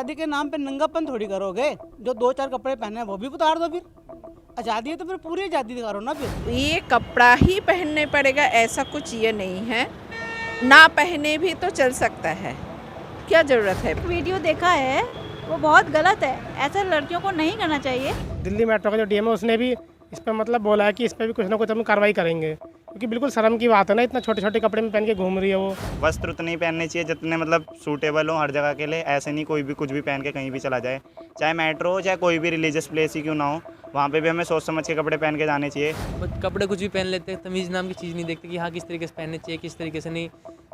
आज़ादी के नाम पे नंगापन थोड़ी करोगे। जो दो चार कपड़े पहने हैं वो भी उतार दो। फिर आज़ादी है तो फिर पूरी आज़ादी करो ना। फिर ये कपड़ा ही पहनने पड़ेगा ऐसा कुछ ये नहीं है, ना पहने भी तो चल सकता है, क्या ज़रूरत है। वीडियो देखा है वो बहुत गलत है, ऐसा लड़कियों को नहीं करना चाहिए। दिल्ली मेट्रो का जो डीएम है उसने भी इस पर मतलब बोला है कि इस पर भी कुछ ना कुछ हम कार्रवाई करेंगे, क्योंकि बिल्कुल शर्म की बात है ना, इतना छोटे छोटे कपड़े में पहन के घूम रही है वो। वस्त्र उतने ही पहनने चाहिए जितने मतलब सूटेबल हो हर जगह के लिए। ऐसे नहीं कोई भी कुछ भी पहन के कहीं भी चला जाए, चाहे मेट्रो हो चाहे कोई भी रिलीजियस प्लेस ही क्यों ना हो, वहाँ पे भी हमें सोच समझ के कपड़े पहन के जाने चाहिए। कपड़े कुछ भी पहन लेते हैं, तमीज़ नाम की चीज़ नहीं देखते कि हाँ किस तरीके से पहनने चाहिए किस तरीके से नहीं।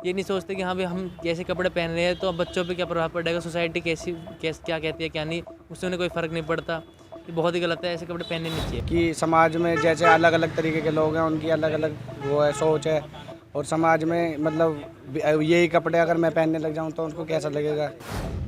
ये नहीं सोचते कि हाँ भाई हम जैसे कपड़े पहन रहे हैं तो अब बच्चों पे क्या प्रभाव पड़ेगा, सोसाइटी क्या कहती है क्या नहीं, उससे उन्हें कोई फ़र्क नहीं पड़ता। ये बहुत ही गलत है, ऐसे कपड़े पहनने नहीं चाहिए। कि समाज में जैसे अलग अलग तरीके के लोग हैं, उनकी अलग अलग वो है सोच है, और समाज में मतलब यही कपड़े अगर मैं पहनने लग जाऊं तो उनको कैसा लगेगा।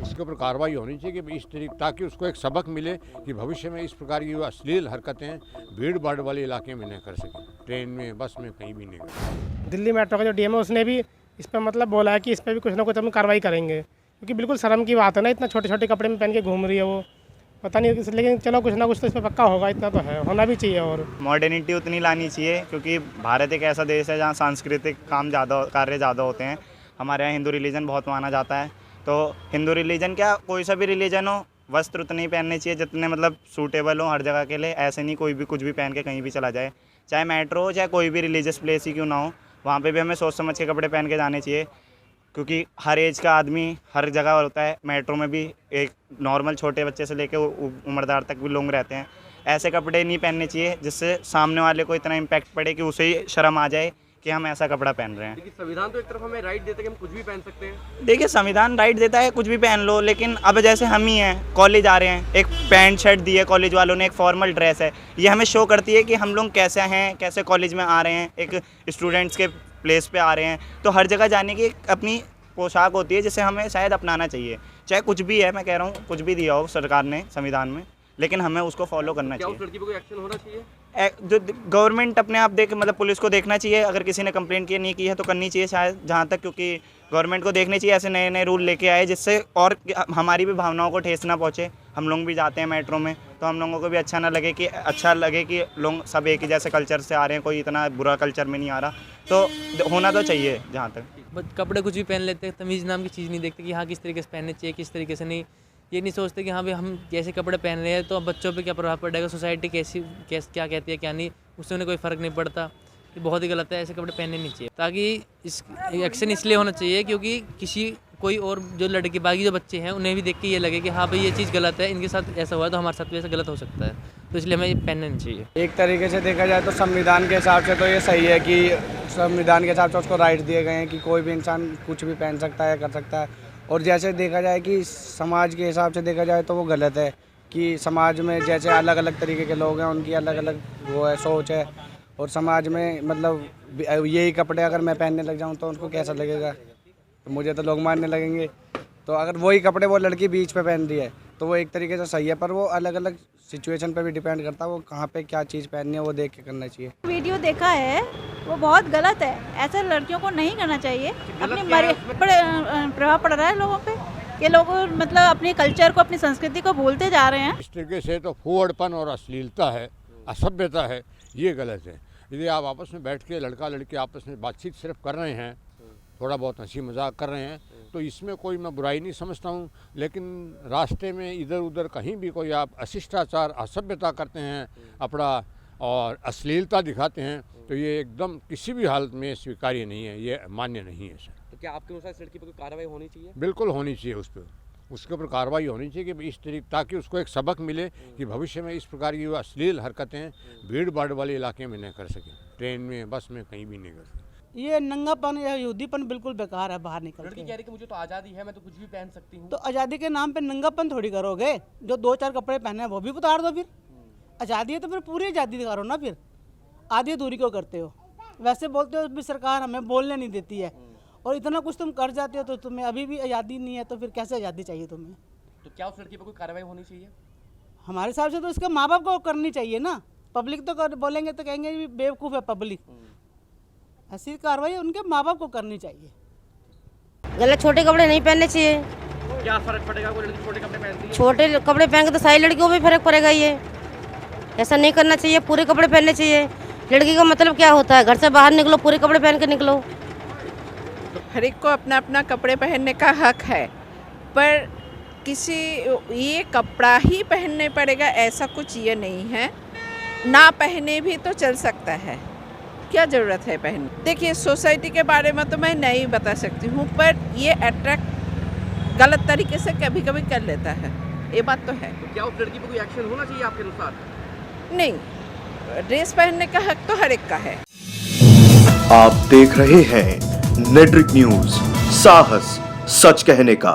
उसके ऊपर कार्रवाई होनी चाहिए कि इस तरीके, ताकि उसको एक सबक मिले कि भविष्य में इस प्रकार की अश्लील हरकतें भीड़ भाड़ वाले इलाके में न कर सकें, ट्रेन में बस में कहीं भी नहीं कर सकें। दिल्ली मेट्रो का जो डीएम है उसने भी इस पर मतलब बोला है कि इस पर भी कुछ ना कुछ हम कार्रवाई करेंगे, क्योंकि बिल्कुल शर्म की बात है ना, इतना छोटे छोटे कपड़े में पहन के घूम रही है वो। पता नहीं, लेकिन चलो कुछ ना कुछ तो इस पर पक्का होगा, इतना तो है, होना भी चाहिए। और मॉडर्निटी उतनी लानी चाहिए, क्योंकि भारत एक ऐसा देश है जहाँ सांस्कृतिक कार्य ज़्यादा होते हैं। हमारे यहाँ हिंदू रिलीजन बहुत माना जाता है, तो हिंदू रिलीजन क्या कोई सा भी रिलीजन हो, वस्त्र उतने ही पहनने चाहिए जितने मतलब सूटेबल हो हर जगह के लिए। ऐसे नहीं कोई भी कुछ भी पहन के कहीं भी चला जाए, चाहे मेट्रो हो चाहे कोई भी रिलीजियस प्लेस ही क्यों ना हो, वहाँ पे भी हमें सोच समझ के कपड़े पहन के जाने चाहिए, क्योंकि हर एज का आदमी हर जगह होता है। मेट्रो में भी एक नॉर्मल छोटे बच्चे से लेकर उम्रदार तक भी लोग रहते हैं। ऐसे कपड़े नहीं पहनने चाहिए जिससे सामने वाले को इतना इम्पैक्ट पड़े कि उसे ही शर्म आ जाए कि हम ऐसा कपड़ा पहन रहे हैं। देखिए संविधान तो एक तरफ हमें राइट देता है कि हम कुछ भी पहन सकते हैं। देखिए संविधान राइट देता है कुछ भी पहन लो, लेकिन अब जैसे हम ही हैं कॉलेज आ रहे हैं, एक पैंट शर्ट दी है कॉलेज वालों ने, एक फॉर्मल ड्रेस है, ये हमें शो करती है कि हम लोग कैसे हैं, कैसे कॉलेज में आ रहे हैं, एक स्टूडेंट्स के प्लेस पे आ रहे हैं। तो हर जगह जाने की एक अपनी पोशाक होती है जिसे हमें शायद अपनाना चाहिए, चाहे कुछ भी है। मैं कह रहा हूँ कुछ भी दिया हो सरकार ने संविधान में, लेकिन हमें उसको फॉलो करना चाहिए। क्या उस लड़की पे कोई एक्शन होना चाहिए? जो गवर्नमेंट अपने आप देख मतलब पुलिस को देखना चाहिए, अगर किसी ने कंप्लेंट की नहीं की है तो करनी चाहिए शायद, जहाँ तक, क्योंकि गवर्नमेंट को देखने चाहिए ऐसे नए नए रूल लेके आए जिससे और हमारी भी भावनाओं को ठेस ना पहुँचे। हम लोग भी जाते हैं मेट्रो में तो हम लोगों को भी अच्छा लगे कि लोग सब एक ही जैसे कल्चर से आ रहे हैं, कोई इतना बुरा कल्चर में नहीं आ रहा, तो होना तो चाहिए जहाँ तक। कपड़े कुछ भी पहन लेते हैं, तमीज़ नाम की चीज़ नहीं देखते कि हाँ किस तरीके से पहनने चाहिए किस तरीके से नहीं। ये नहीं सोचते कि हाँ भाई हम जैसे कपड़े पहन रहे हैं तो अब बच्चों पे क्या प्रभाव पड़ेगा, सोसाइटी क्या कहती है क्या नहीं, उससे उन्हें कोई फ़र्क नहीं पड़ता। ये बहुत ही गलत है, ऐसे कपड़े पहनने नहीं चाहिए। ताकि इस एक्शन इसलिए होना चाहिए क्योंकि कोई और जो लड़के बाकी जो बच्चे हैं उन्हें भी देख के ये लगे कि हाँ भाई ये चीज़ गलत है, इनके साथ ऐसा हुआ है तो हमारे साथ भी ऐसा गलत हो सकता है, तो इसलिए हमें ये पहनना नहीं चाहिए। एक तरीके से देखा जाए तो संविधान के हिसाब से तो ये सही है कि संविधान के हिसाब से उसको राइट दिए गए हैं कि कोई भी इंसान कुछ भी पहन सकता है, कर सकता है। और जैसे देखा जाए कि समाज के हिसाब से देखा जाए तो वो गलत है, कि समाज में जैसे अलग अलग तरीके के लोग हैं, उनकी अलग अलग वो है सोच है, और समाज में मतलब यही कपड़े अगर मैं पहनने लग जाऊं तो उनको कैसा लगेगा, तो मुझे तो लोग मारने लगेंगे। तो अगर वही कपड़े वो लड़की बीच पे पहन रही है तो वो एक तरीके से सही है, पर वो अलग अलग सिचुएशन पे भी डिपेंड करता है, वो कहाँ पे क्या चीज़ पहननी है वो देख के करना चाहिए। वीडियो देखा है वो बहुत गलत है, ऐसा लड़कियों को नहीं करना चाहिए। अपने प्रभाव पड़ रहा है लोगों पे, ये लोग मतलब अपने कल्चर को अपनी संस्कृति को भूलते जा रहे हैं। इस तरीके से तो फूहड़पन और अश्लीलता है, असभ्यता है, ये गलत है। यदि आप आपस में बैठ के लड़का लड़की आपस में बातचीत सिर्फ कर रहे हैं, थोड़ा बहुत हंसी मजाक कर रहे हैं, तो इसमें कोई मैं बुराई नहीं समझता हूँ। लेकिन रास्ते में इधर उधर कहीं भी कोई आप अशिष्टाचार असभ्यता करते हैं अपना और अश्लीलता दिखाते हैं तो ये एकदम किसी भी हालत में स्वीकार्य नहीं है, ये मान्य नहीं है सर। तो क्या आपके अनुसार इस लड़की पर कोई कार्रवाई होनी चाहिए? बिल्कुल होनी चाहिए, उसके ऊपर कार्रवाई होनी चाहिए कि इस तरीके, ताकि उसको एक सबक मिले कि भविष्य में इस प्रकार की अश्लील हरकतें भीड़ भाड़ वाले इलाके में न कर सकें, ट्रेन में बस में कहीं भी नहीं कर सकें। ये नंगापन या यहूदीपन बिल्कुल बेकार है। बाहर निकल लड़की के कह रही कि मुझे तो आज़ादी है, मैं तो कुछ भी पहन सकती हूँ। तो आज़ादी के नाम पे नंगापन थोड़ी करोगे। जो दो चार कपड़े पहने हैं वो भी उतार दो। फिर आज़ादी है तो फिर पूरी आज़ादी करो ना। फिर आधी अधूरी क्यों करते हो? वैसे बोलते हो भी सरकार हमें बोलने नहीं देती है, और इतना कुछ तुम कर जाते हो तो तुम्हें अभी भी आज़ादी नहीं है, तो फिर कैसे आज़ादी चाहिए तुम्हें? तो क्या उस लड़की पर कोई कार्रवाई होनी चाहिए? हमारे हिसाब से तो इसका माँ बाप को करनी चाहिए ना। पब्लिक तो बोलेंगे तो कहेंगे बेवकूफ़ है पब्लिक। ऐसी कार्रवाई उनके माँ बाप को करनी चाहिए। गलत छोटे कपड़े नहीं पहनने चाहिए। क्या फर्क पड़ेगा, कोई लड़की छोटे कपड़े पहनती है? छोटे कपड़े पहन के तो सारी लड़कियों में फर्क पड़ेगा। ये ऐसा नहीं करना चाहिए, पूरे कपड़े पहनने चाहिए। लड़की का मतलब क्या होता है, घर से बाहर निकलो पूरे कपड़े पहन के निकलो। हर एक को अपना अपना कपड़े पहनने का हक है, पर किसी ये कपड़ा ही पहनने पड़ेगा ऐसा कुछ ये नहीं है। ना पहने भी तो चल सकता है, क्या ज़रूरत है पहनने। देखिए सोसाइटी के बारे में तो मैं नहीं बता सकती हूँ, पर ये अट्रैक्ट गलत तरीके से कभी कभी कर लेता है, ये बात तो है। तो क्या उस लड़की पर कोई एक्शन होना चाहिए आपके अनुसार? नहीं, ड्रेस पहनने का हक तो हर एक का है। आप देख रहे हैं नेट्रिक न्यूज, साहस सच कहने का।